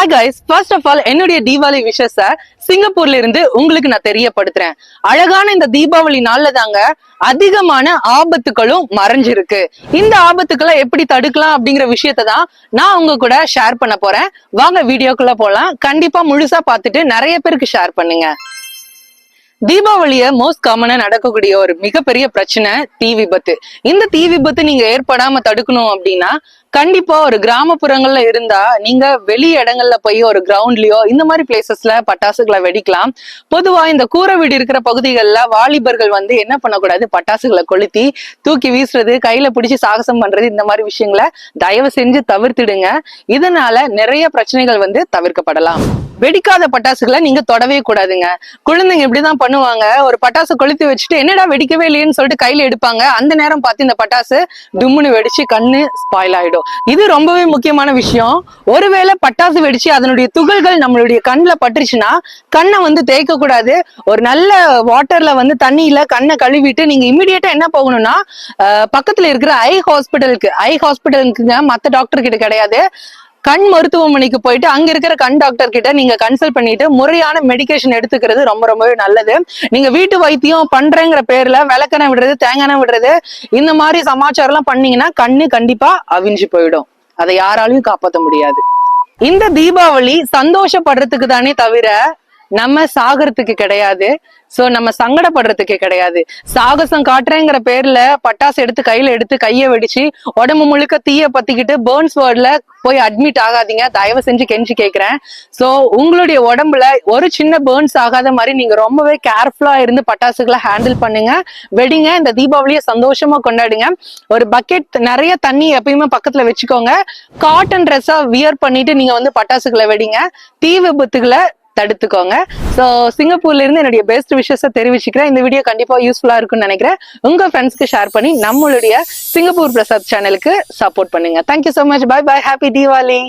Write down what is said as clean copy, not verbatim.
Hi guys, first of all என்னுடைய தீபாவளி விஷஸ சிங்கப்பூர்ல இருந்து உங்களுக்கு நான் தெரியப்படுத்துறேன். அழகான இந்த தீபாவளி நாள்ல தாங்க அதிகமான ஆபத்துகளும் மறைஞ்சிருக்கு. இந்த ஆபத்துக்களை எப்படி தடுக்கலாம் அப்படிங்கிற விஷயத்தை தான் நான் உங்க கூட ஷேர் பண்ண போறேன். வாங்க வீடியோக்குள்ள போலாம். கண்டிப்பா முழுசா பார்த்துட்டு நிறைய பேருக்கு ஷேர் பண்ணுங்க. தீபாவளிய மோஸ்ட் காமனா நடக்கக்கூடிய ஒரு மிகப்பெரிய பிரச்சனை தீ விபத்து. இந்த தீ விபத்து நீங்க ஏற்படாம தடுக்கணும் அப்படின்னா கண்டிப்பா ஒரு கிராமப்புறங்கள்ல இருந்தா நீங்க வெளி இடங்கள்ல போய் ஒரு கிரவுண்ட்லயோ இந்த மாதிரி பிளேசஸ்ல பட்டாசுகளை வெடிக்கலாம். பொதுவா இந்த கூரை வீடு இருக்கிற பகுதிகளில் வாலிபர்கள் என்ன பண்ணக்கூடாது, பட்டாசுகளை கொளுத்தி தூக்கி வீசுறது, கையில பிடிச்சி சாகசம் பண்றது, இந்த மாதிரி விஷயங்களை தயவு செஞ்சு தவிர்த்திடுங்க. இதனால நிறைய பிரச்சனைகள் தவிர்க்கப்படலாம். வெடிக்காத பட்டாசுகளை நீங்க தொடவே கூடாதுங்க. குழந்தைங்க இப்படிதான் பண்ணுவாங்க, ஒரு பட்டாசு கொளுத்தி வச்சுட்டு என்னடா வெடிக்கவே இல்லையேன்னு சொல்லிட்டு கையில எடுப்பாங்க. அந்த நேரம் பார்த்து இந்த பட்டாசு டும்முன்னு வெடிச்சு கண்ணு ஸ்பாயில் ஆயிடும். இது ரொம்பவே முக்கியமான விஷயம். ஒருவேளை பட்டாசு வெடிச்சு அதனுடைய துகள்கள் நம்மளுடைய கண்ணுல பட்டுருச்சுன்னா கண்ணை தேய்க்க கூடாது. ஒரு நல்ல வாட்டர்ல தண்ணியில கண்ணை கழுவிட்டு நீங்க இமிடியேட்டா என்ன போகணும்னா பக்கத்துல இருக்கிற ஐ ஹாஸ்பிட்டலுக்குங்க, மத்த டாக்டர் கிட்ட கிடையாது, கண் மருத்துவமனைக்கு போயிட்டு அங்க இருக்கிற கண் டாக்டர் கிட்ட நீங்க கன்சல்ட் பண்ணிட்டு முறையான மெடிகேஷன் எடுத்துக்கிறது ரொம்பவே நல்லது. நீங்க வீட்டு வைத்தியம் பண்றேங்கிற பேர்ல விளக்கெண்ணெய் விடுறது, தேங்காய் விடுறது, இந்த மாதிரி சமாச்சாரம் எல்லாம் பண்ணீங்கன்னா கண்ணு கண்டிப்பா அவிஞ்சு போயிடும். அதை யாராலையும் காப்பாற்ற முடியாது. இந்த தீபாவளி சந்தோஷப்படுறதுக்கு தானே தவிர நம்ம சாகறதுக்கு கிடையாது. சோ நம்ம சங்கடப்படுறதுக்கு கிடையாது. சாகசம் காட்டுறேங்கிற பேர்ல பட்டாசு எடுத்து கையில எடுத்து கைய வெடிச்சு உடம்பு முழுக்க தீய பத்திக்கிட்டு பேர்ன்ஸ் வார்டுல போய் அட்மிட் ஆகாதீங்க. தயவு செஞ்சு கெஞ்சி கேட்கிறேன். சோ உங்களுடைய உடம்புல ஒரு சின்ன பேர்ன்ஸ் ஆகாத மாதிரி நீங்க ரொம்பவே கேர்ஃபுல்லா இருந்து பட்டாசுகளை ஹேண்டில் பண்ணுங்க, வெடிங்க. இந்த தீபாவளியை சந்தோஷமா கொண்டாடுங்க. ஒரு பக்கெட் நிறைய தண்ணி எப்பயுமே பக்கத்துல வச்சுக்கோங்க. காட்டன் ட்ரெஸ்ஸா வியர் பண்ணிட்டு நீங்க பட்டாசுகளை வெடிங்க. தீ விபத்துகளை தடுத்துக்கோங்க. சோ சிங்கப்பூர்ல இருந்து என்னுடைய பெஸ்ட் விஷஸ தெரிவிச்சுக்கிறேன். இந்த வீடியோ கண்டிப்பா யூஸ்ஃபுல்லா இருக்கும்னு நினைக்கிறேன். உங்க ஃப்ரெண்ட்ஸ்க்கு ஷேர் பண்ணி நம்மளுடைய சிங்கப்பூர் பிரசாத் சேனலுக்கு சப்போர்ட் பண்ணுங்க. Thank you so much. Bye bye. Happy Deepavali.